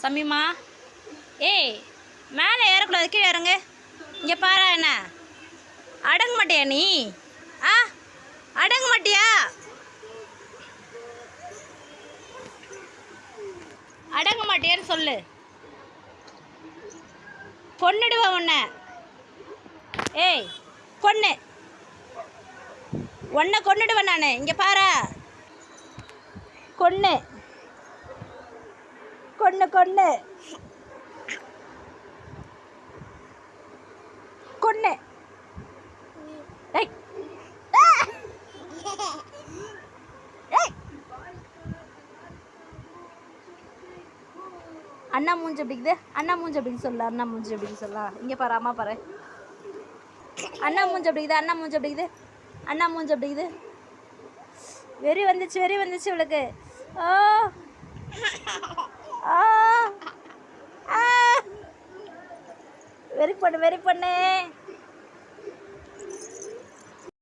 சமீமா, ஏய் மேலே ஏறக்கூடாது, கீழே இறங்கு. இங்கே பாரா, என்ன அடங்க மாட்டியா நீ? ஆ, அடங்க மாட்டியா? அடங்க மாட்டியான்னு சொல்லு. கொன்னுடுவ உன்னை. ஏய் உன்னை கொன்னுடுவேன் நான். இங்கே பாரா, கொன்னு கொன்னு கொன்னு கொன்னு. அண்ணா மூஞ்சி எப்படிக்குது? அண்ணா மூஞ்சி எப்படின்னு சொல்லு. அண்ணா மூஞ்சி எப்படின்னு சொல்லலாம். இங்கே பாரு, அம்மா பாரு. அண்ணா மூஞ்சி எப்படிக்குது? அண்ணா மூஞ்சி எப்படிக்குது? அண்ணா மூஞ்சி எப்படிக்குது? வெறி வந்துச்சு இவளுக்கு. ஓ வெறி பண்ணு.